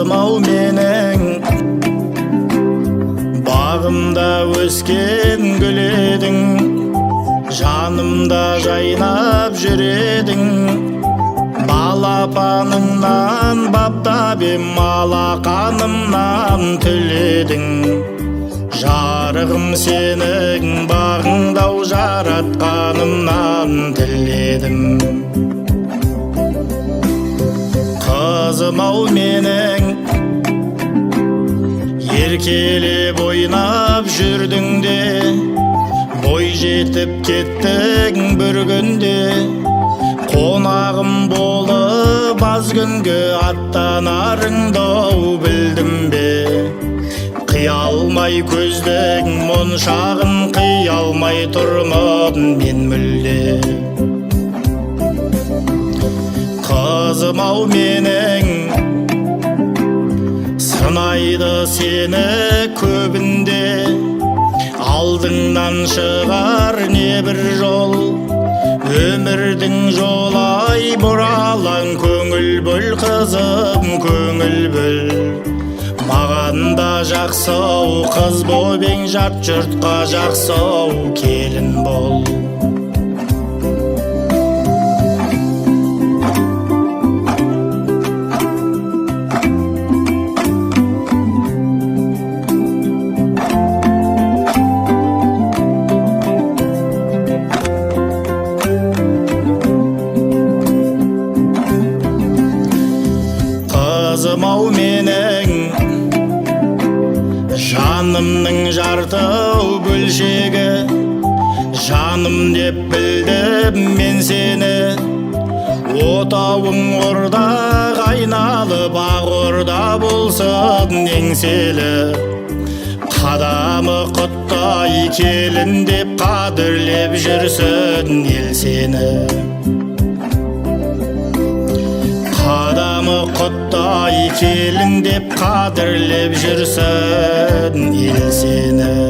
Kızım-ау менің бағымда өскен гүл едің, жанымда жайнап жүредің. Балапаныңнан баптап ем, алақанымнан түледің. Жарығым сенің бағыңдау, жаратқанымнан тіледім. Қызым-ау менің еркелеп ойнап жүрдің де, бой жетіп кеттің бір күнде. Қонағым болып аз күнге аттанарыңды білдім бе? Қия алмай көздің моншағын, қия алмай тұрмын мен мүлде. Қызым-ау менің сынайды сені көбінде, алдыңнан шығар небір жол. Өмірдің жолай бұралаң, көңіл бөл қызым, көңіл бөл. Маған да жақсы-ау қыз боп ең, жат жұртқа жақсы-ау келін бол. Қызым-ау менің жанымның жарты бөлшегі, жаным деп білдім мен сені. Отауың орда қайналып, ақ орда болсын еңселі. Қадамы құттай келін деп қадірлеп жүрсін ел сені. Қадамы құттай келін деп қадірлеп жүрсін ел сені.